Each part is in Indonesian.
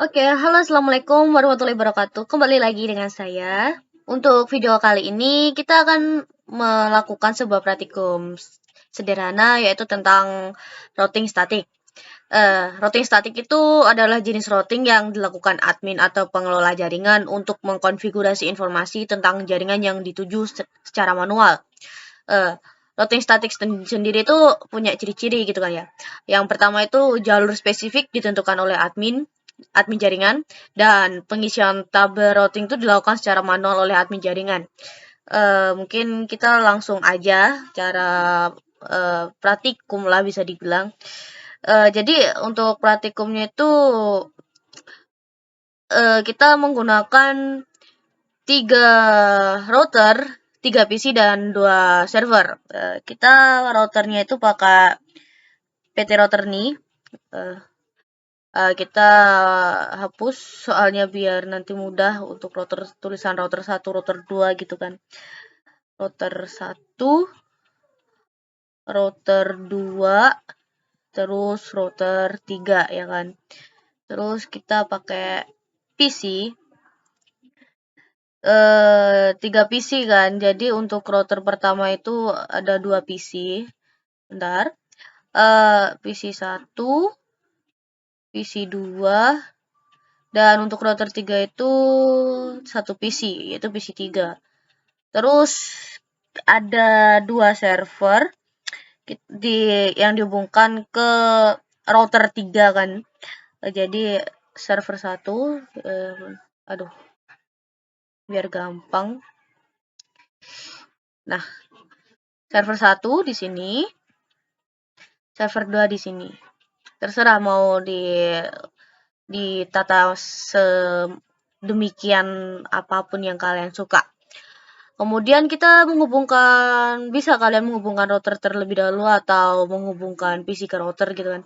Oke, halo assalamualaikum warahmatullahi wabarakatuh. Kembali lagi dengan saya. Untuk video kali ini kita akan melakukan sebuah praktikum sederhana yaitu tentang routing statik. Routing statik itu adalah jenis routing yang dilakukan admin atau pengelola jaringan untuk mengkonfigurasi informasi tentang jaringan yang dituju secara manual. Eh, Routing statik sendiri itu punya ciri-ciri gitu kan ya. Yang pertama itu jalur spesifik ditentukan oleh admin jaringan, dan pengisian tabel routing itu dilakukan secara manual oleh admin jaringan. Mungkin kita langsung aja cara praktikum lah bisa dibilang. Jadi untuk praktikumnya itu kita menggunakan 3 router, 3 PC dan 2 server. Kita routernya itu pakai PT Router nih. Kita hapus soalnya biar nanti mudah untuk tulisan router 1, router 2 gitu kan. Router 1, router 2, terus router 3 ya kan. Terus kita pakai PC 3 PC kan. Jadi untuk router pertama itu ada 2 PC. Bentar. PC 1, PC 2, dan untuk router 3 itu 1 PC, yaitu PC 3. Terus ada 2 server yang dihubungkan ke router 3 kan. Jadi server 1 aduh, biar gampang. Nah, server 1 di sini, server 2 di sini. Terserah mau ditata sedemikian apapun yang kalian suka. Kemudian kita bisa kalian menghubungkan router terlebih dahulu atau menghubungkan PC ke router gitu kan.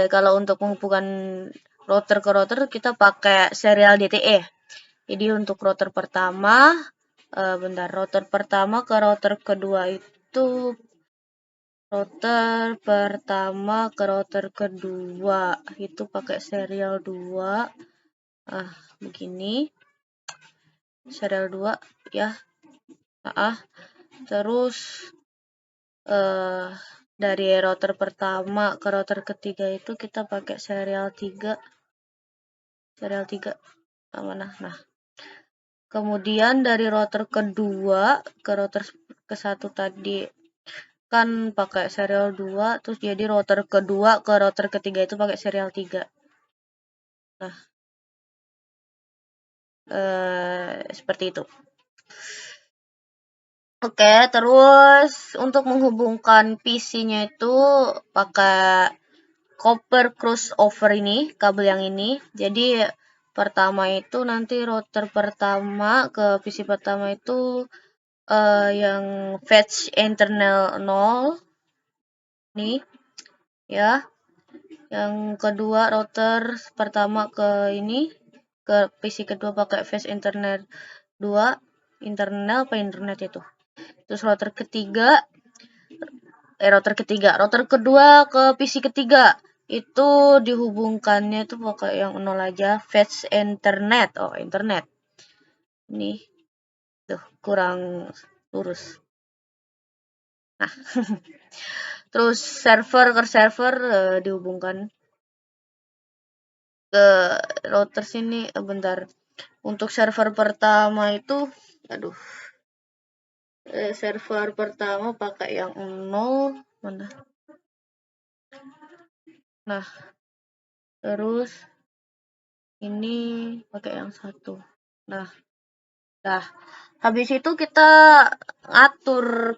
Kalau untuk menghubungkan router ke router kita pakai serial DTE. Jadi untuk router pertama, router pertama ke router kedua itu pakai serial 2. Begini. Serial 2 ya. Terus dari router pertama ke router ketiga itu kita pakai serial 3. Mana? Nah. Kemudian dari router kedua ke router ke satu tadi kan pakai serial 2, terus jadi router kedua ke router ketiga itu pakai serial 3. Nah, seperti itu. Oke, terus untuk menghubungkan PC-nya itu pakai copper crossover ini, kabel yang ini. Jadi pertama itu nanti router pertama ke PC pertama itu yang fetch internal 0 nih ya. Yang kedua router pertama ke PC kedua pakai fetch internet 2, internal apa internet itu. Terus router kedua ke PC ketiga itu dihubungkannya itu pakai yang 0 aja, fetch internet. Internet. Ini tuh kurang lurus. Nah. Terus server dihubungkan ke router sini. Bentar. Untuk server pertama itu server pertama pakai yang 0 mana. Nah, terus ini pakai yang 1. Nah, habis itu kita atur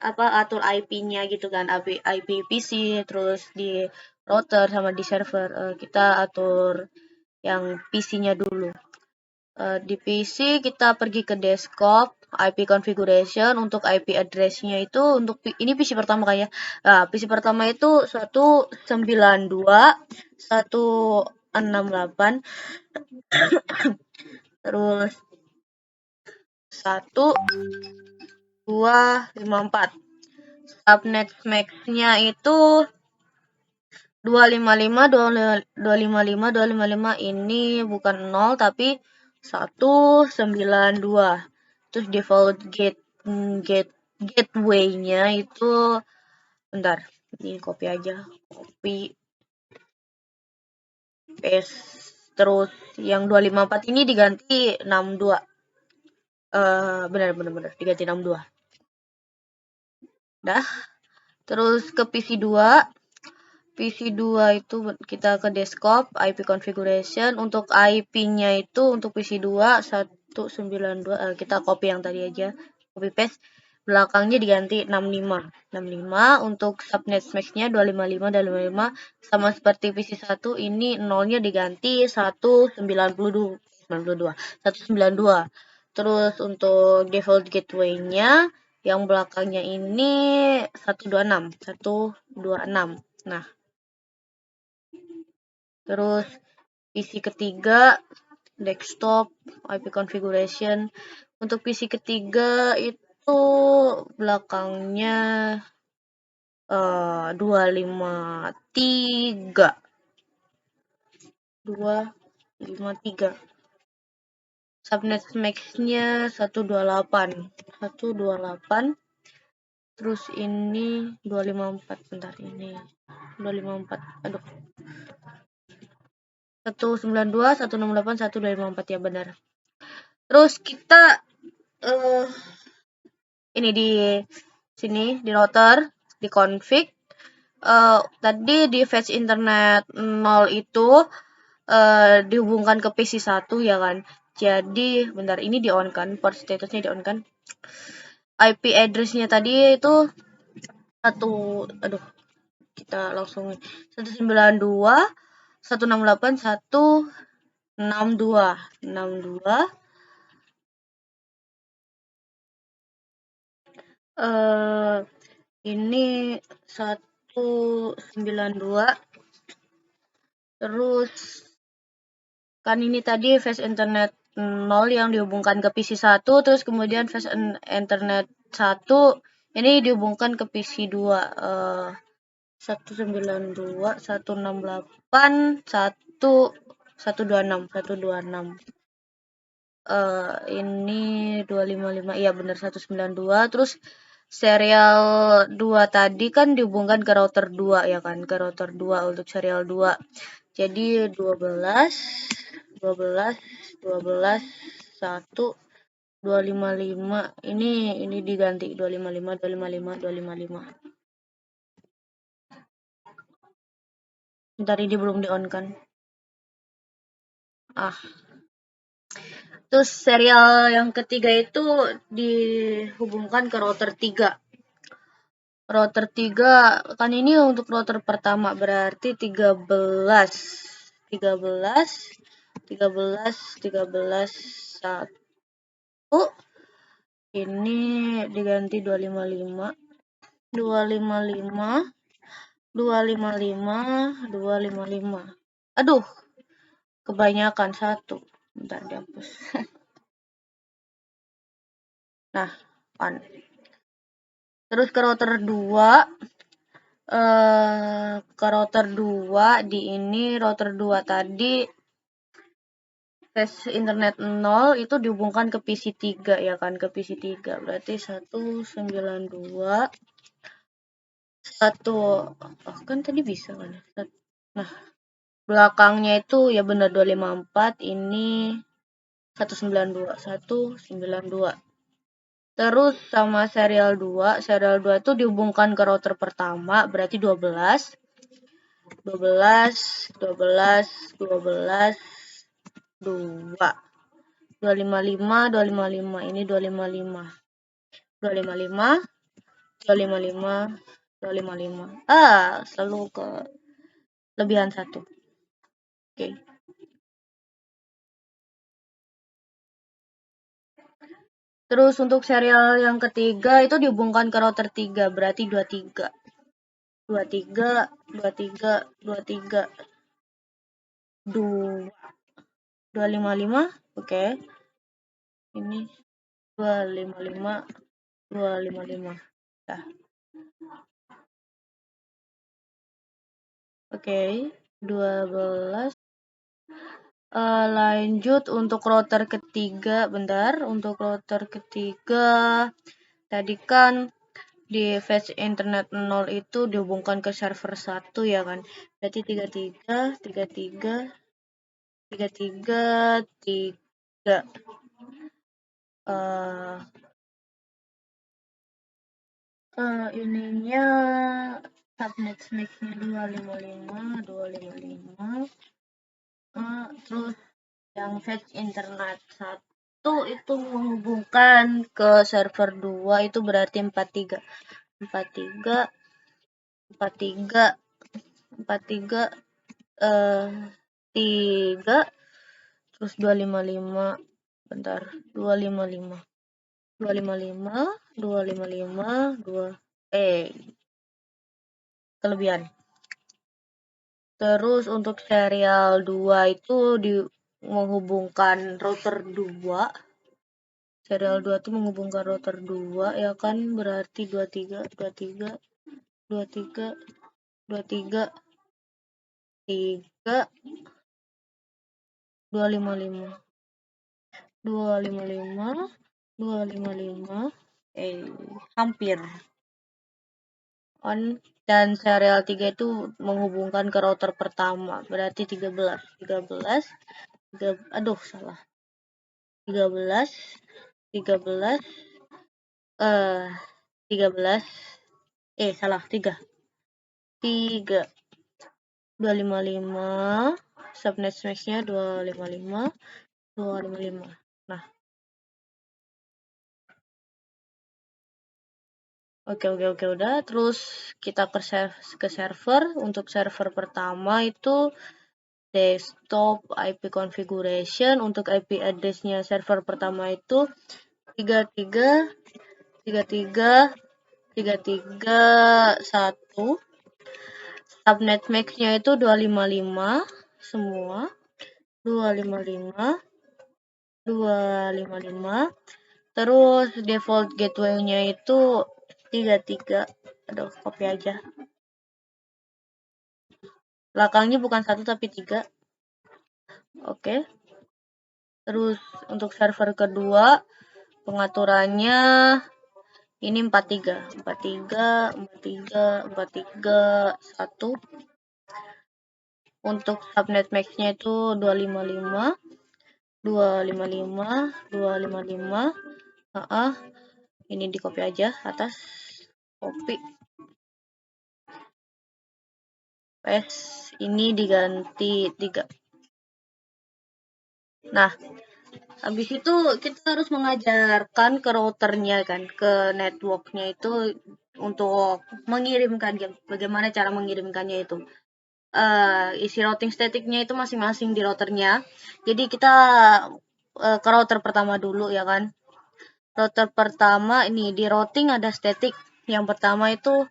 atur IP-nya gitu kan, IP PC, terus di router sama di server kita atur yang PC-nya dulu. Di PC kita pergi ke desktop, IP configuration. Untuk IP address-nya itu untuk ini PC pertama kan ya. PC pertama itu 192.168 terus 1254. Subnet max-nya itu 255 ini bukan 0 tapi 192. Terus default gateway-nya itu bentar, ini copy aja. Copy paste. Terus yang 254 ini diganti 62. Benar diganti 62. Dah. Terus ke PC2 itu kita ke desktop, IP configuration. Untuk IP-nya itu untuk PC2 192, kita copy yang tadi aja, copy paste. Belakangnya diganti 65. Untuk subnet max-nya 255 sama seperti PC1, ini nolnya diganti 192. Terus untuk default gateway-nya yang belakangnya ini 126. Nah, terus PC ketiga desktop IP configuration. Untuk PC ketiga itu belakangnya 253. Subnet max-nya 128. Terus ini 254. Bentar, ini 254. Aduh. 192, 168, 1254 ya benar. Terus kita ini di sini di router, di config. Tadi di fetch internet 0 itu dihubungkan ke PC1 ya kan. Jadi bentar, ini di on kan, port statusnya di on kan. IP address-nya tadi itu kita langsung 192 168 162 ini 192. Terus kan ini tadi fast internet 0 yang dihubungkan ke PC1, terus kemudian fast internet 1 ini dihubungkan ke PC2. 192 168 126. Ini 255. Iya benar 192. Terus serial 2 tadi kan dihubungkan ke router 2 ya kan, ke router 2 untuk serial 2. Jadi 12 1 255. Ini diganti 255. Bentar, ini belum di on kan. Terus serial yang ketiga itu dihubungkan ke router 3. Router 3 kan ini untuk router pertama, berarti 13 1. Ini diganti 255. Aduh, kebanyakan 1. Bentar, dihapus. Nah, on. Terus ke router 2. Ke router 2 di ini router 2 tadi fast internet 0 itu dihubungkan ke PC3 ya kan, ke PC3. Berarti 192 kan tadi bisa kan. Nah, belakangnya itu ya benar 254, ini 192. Terus sama serial 2 itu dihubungkan ke router pertama, berarti 12 255 ini 255 selalu ke lebihan 1. Oke. Terus untuk serial yang ketiga itu dihubungkan ke router 3, berarti 23 255. Oke. Ini 255. Nah. Oke, 12. Lanjut untuk router ketiga, bentar. Untuk router ketiga, tadi kan di fetch internet 0 itu dihubungkan ke server 1 ya kan. Berarti 33, 33, 33, 3. Ininya subnet mix-nya 255, 255. Terus yang fetch internet 1 itu menghubungkan ke server 2 itu berarti 43, 43, 43, 43, 3, terus 255, bentar, 255, 255, 255, 2, kelebihan. Terus untuk serial 2 itu menghubungkan router 2. Serial 2 itu menghubungkan router 2 ya kan, berarti 23, 23, 23, 23, 3, 255, 255, 255, hampir on. Dan serial 3 itu menghubungkan ke router pertama, berarti 13, 13, 3, aduh salah, 13, 13, 13, salah, 3, 3, 255, subnet max-nya 255, 255. Nah, oke, udah. Terus kita ke server. Untuk server pertama itu desktop IP configuration. Untuk IP address-nya server pertama itu 33, 33, 331. Subnet max-nya itu 255 semua. 255, 255. Terus default gateway-nya itu 33. Aduh, copy aja. Belakangnya bukan 1 tapi 3. Oke. Terus untuk server kedua pengaturannya ini 43, 43, 43, 43, 1. Untuk subnet max-nya itu 255, 255, 255. Ini di copy aja atas. Copy. Ini diganti 3. Nah, habis itu kita harus mengajarkan ke routernya kan, ke networknya itu untuk mengirimkan, bagaimana cara mengirimkannya itu. Isi routing statiknya itu masing-masing di routernya. Jadi kita ke router pertama dulu ya kan. Router pertama ini di routing ada static. Yang pertama itu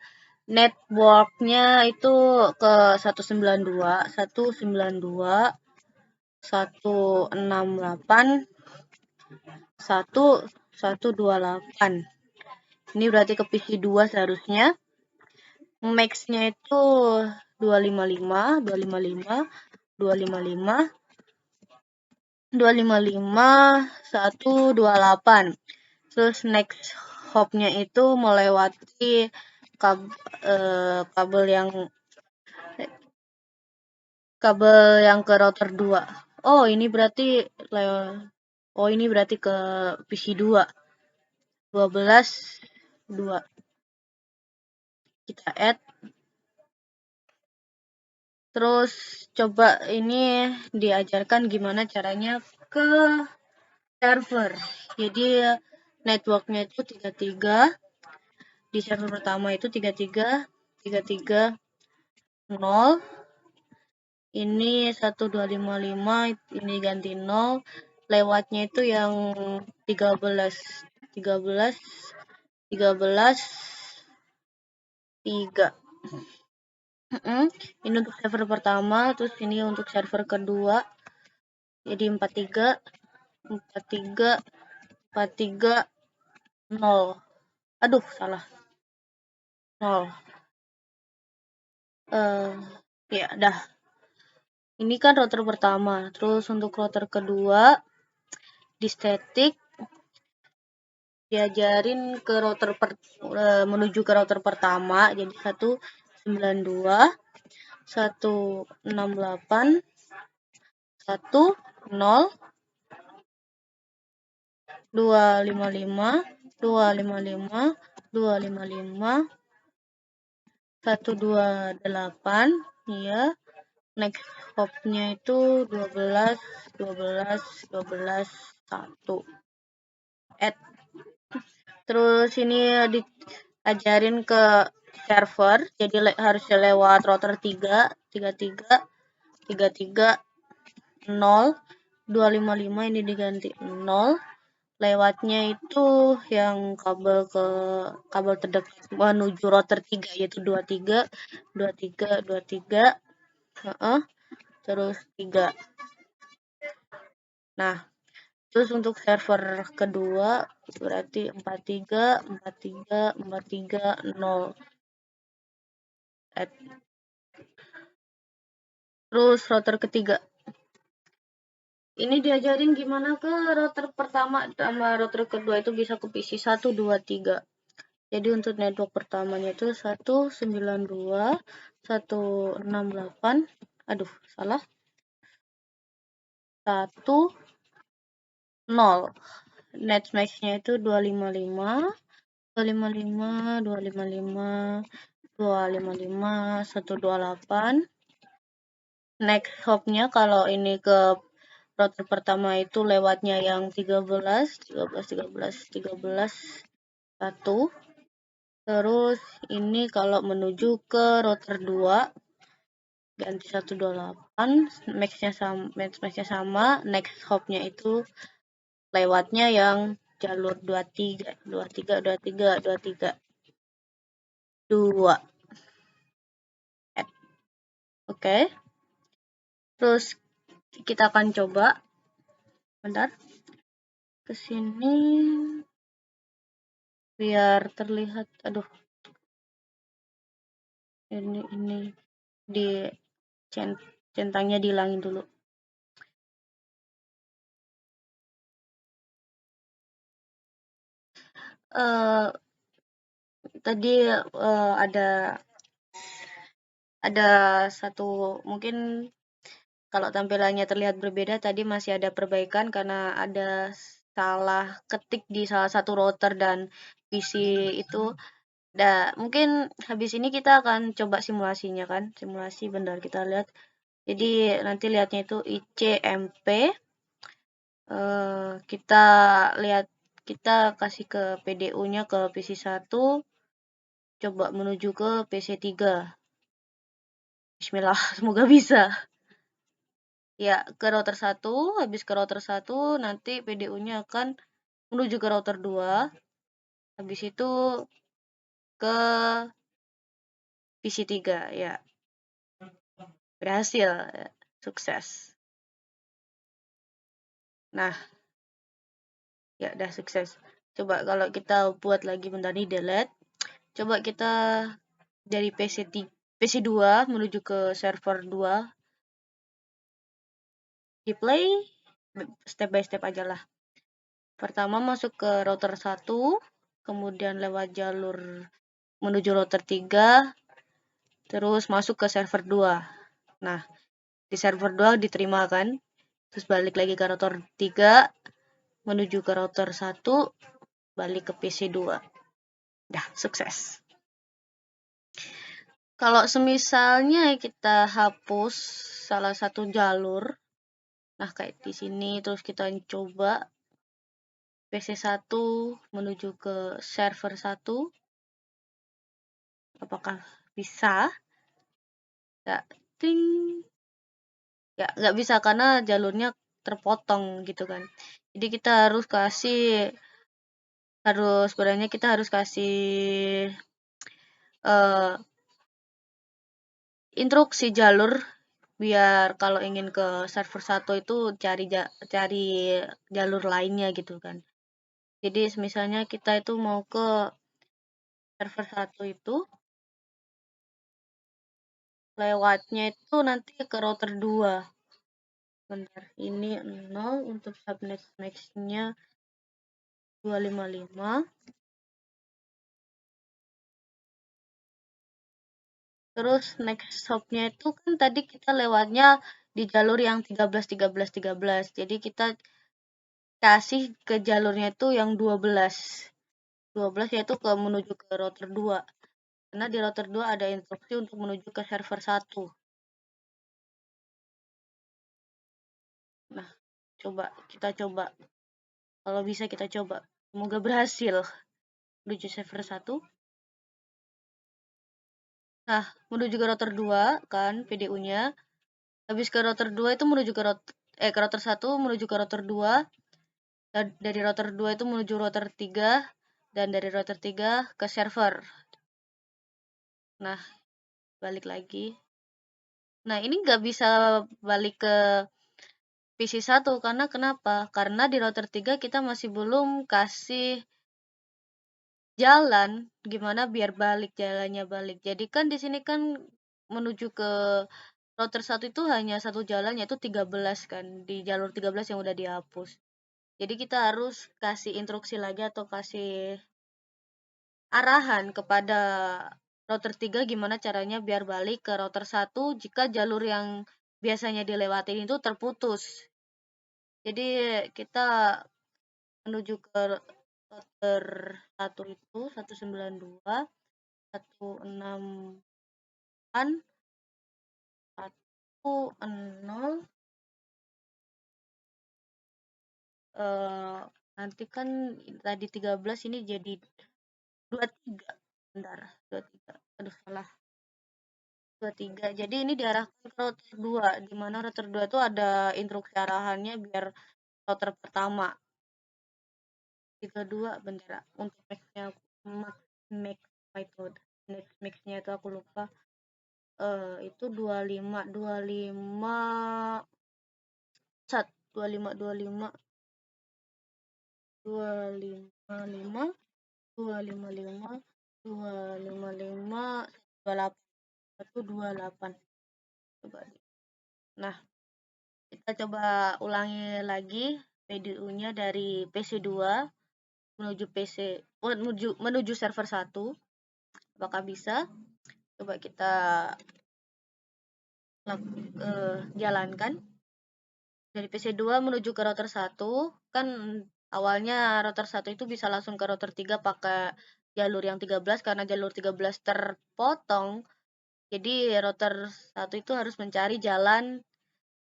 networknya itu ke 192, 192, 168, 128. Ini berarti ke PC 2 seharusnya. Max-nya itu 255, 255, 255, 255, 128. Terus next hop-nya itu melewati kabel yang ke router 2. Ini berarti ke PC 2. 12, 2. Kita add. Terus coba ini diajarkan gimana caranya ke server. Jadi networknya itu 33. Di server pertama itu 33, 33, 0. Ini 1255, ini ganti 0. Lewatnya itu yang 13, 13, 13, 3. Ini untuk server pertama, terus ini untuk server kedua. Jadi 43, 43, 43, 0. Aduh, salah. 0. Ya, dah. Ini kan router pertama. Terus untuk router kedua di static diajarin ke menuju ke router pertama. Jadi 192 168 10 255 255 255 128 ya. Next hopnya itu 12 12 12 1 add. Terus ini diajarin ke server, jadi harusnya lewat router 3 33 33 0 255 ini diganti 0. Lewatnya itu yang kabel terdekat menuju router 3 yaitu 23 23 23 terus 3. Nah, terus untuk server kedua berarti 43 43 43 0. Terus router ketiga. Ini diajarin gimana ke router pertama sama router kedua itu bisa ke PC 1 2 3. Jadi untuk network pertamanya itu 192 168 aduh salah 1 0. Net max-nya itu 255 255 255 255 128. Next hop-nya kalau ini ke router pertama itu lewatnya yang 13 1. Terus ini kalau menuju ke router 2 ganti 128, max-nya sama, next hop-nya itu lewatnya yang jalur 23 23 23 23 2. Oke. Terus kita akan coba bentar ke sini biar terlihat. Aduh. Ini di centangnya dihilangin dulu. Tadi ada satu mungkin kalau tampilannya terlihat berbeda tadi masih ada perbaikan karena ada salah ketik di salah satu router dan PC itu. Mungkin habis ini kita akan coba simulasinya kan. Simulasi bentar kita lihat. Jadi nanti lihatnya itu ICMP. Kita lihat kita kasih ke PDU-nya ke PC 1. Coba menuju ke PC 3. Bismillah, semoga bisa. Ya, ke router 1, habis ke router 1 nanti PDU-nya akan menuju ke router 2. Habis itu ke PC 3 ya. Berhasil. Sukses. Nah, ya udah sukses. Coba kalau kita buat lagi bentar nih delete. Coba kita dari PC 2 menuju ke server 2. Di play step by step aja lah. Pertama masuk ke router 1, kemudian lewat jalur menuju router 3, terus masuk ke server 2. Nah, di server 2 diterima kan? Terus balik lagi ke router 3, menuju ke router 1, balik ke PC 2. Dah, sukses. Kalau semisalnya kita hapus salah satu jalur, nah kayak di sini, terus kita coba PC 1 menuju ke server 1, apakah bisa? Ya, ting. Ya, nggak bisa karena jalurnya terpotong gitu kan. Jadi kita sebenarnya kita harus kasih instruksi jalur biar kalau ingin ke server 1 itu cari jalur lainnya gitu kan. Jadi misalnya kita itu mau ke server 1 itu lewatnya itu nanti ke router 2. Bentar, ini 0 untuk subnet max-nya 255. Terus next hop-nya itu kan tadi kita lewatnya di jalur yang 13. Jadi kita kasih ke jalurnya itu yang 12. 12 yaitu menuju ke router 2. Karena di router 2 ada instruksi untuk menuju ke server 1. Nah, kita coba. Kalau bisa kita coba. Semoga berhasil menuju server 1. Nah, menuju ke router 2 kan PDU-nya. Habis ke router 2 itu menuju ke router 1 menuju ke router 2. Dari router 2 itu menuju router 3 dan dari router 3 ke server. Nah, balik lagi. Nah, ini nggak bisa balik ke PC1 karena kenapa? Karena di router 3 kita masih belum kasih jalan gimana biar balik jalannya balik. Jadi kan di sini kan menuju ke router 1 itu hanya satu jalan yaitu 13 kan, di jalur 13 yang udah dihapus. Jadi kita harus kasih instruksi lagi atau kasih arahan kepada router 3 gimana caranya biar balik ke router 1 jika jalur yang biasanya dilewatin itu terputus. Jadi kita menuju ke router 1 itu 192 168 10 nanti kan tadi 13 ini jadi 23. Bentar, 23. Aduh salah. 23. Jadi ini diarahkan ke router 2 di mana router 2 itu ada instruksi arahannya biar router pertama. 32 bentar untuk max-nya max method. Max-nya itu aku lupa. Itu 25 25 25 25 255 255 255 28 coba. Nah, kita coba ulangi lagi PDU-nya dari PC2 menuju menuju server 1. Apakah bisa? Coba kita jalankan. Dari PC2 menuju ke router 1, kan awalnya router 1 itu bisa langsung ke router 3 pakai jalur yang 13 karena jalur 13 terpotong. Jadi router 1 itu harus mencari jalan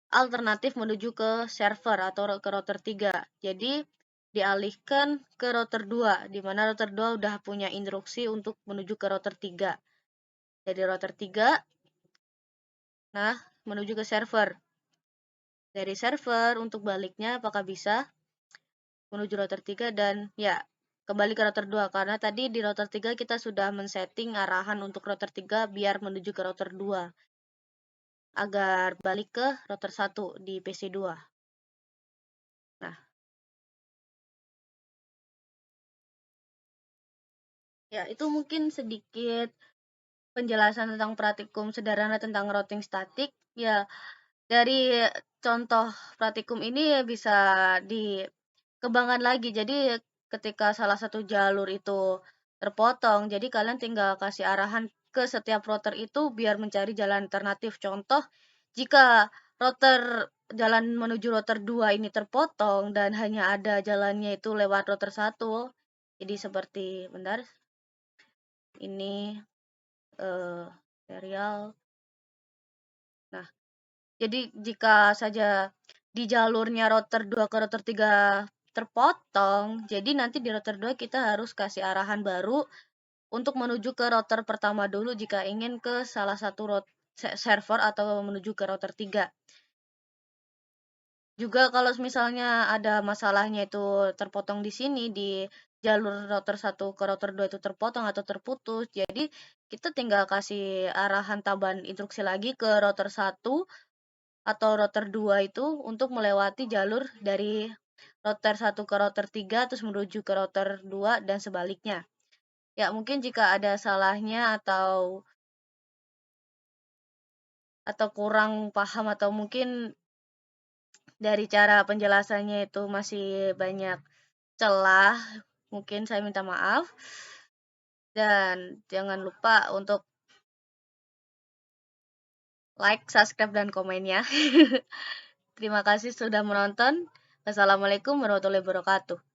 alternatif menuju ke server atau ke router 3. Jadi dialihkan ke router 2, di mana router 2 udah punya instruksi untuk menuju ke router 3. Dari router 3, nah menuju ke server. Dari server untuk baliknya apakah bisa menuju router 3 dan ya kembali ke router 2 karena tadi di router 3 kita sudah men-setting arahan untuk router 3 biar menuju ke router 2 agar balik ke router 1 di PC2. Nah, ya itu mungkin sedikit penjelasan tentang praktikum sederhana tentang routing statik. Ya, dari contoh praktikum ini bisa dikembangkan lagi. Jadi ketika salah satu jalur itu terpotong, jadi kalian tinggal kasih arahan ke setiap router itu biar mencari jalan alternatif. Contoh, jika router jalan menuju router 2 ini terpotong dan hanya ada jalannya itu lewat router 1. Jadi seperti bentar. Ini serial. Nah, jadi jika saja di jalurnya router 2 ke router 3 terpotong, jadi nanti di router 2 kita harus kasih arahan baru untuk menuju ke router pertama dulu jika ingin ke salah satu server atau menuju ke router 3. Juga kalau misalnya ada masalahnya itu terpotong di sini di jalur router 1 ke router 2 itu terpotong atau terputus. Jadi kita tinggal kasih arahan tambahan instruksi lagi ke router 1 atau router 2 itu untuk melewati jalur dari router 1 ke router 3 terus menuju ke router 2 dan sebaliknya. Ya, mungkin jika ada salahnya atau atau kurang paham atau mungkin dari cara penjelasannya itu masih banyak celah, mungkin saya minta maaf. Dan jangan lupa untuk like, subscribe, dan komennya. Terima kasih sudah menonton. Wassalamualaikum warahmatullahi wabarakatuh.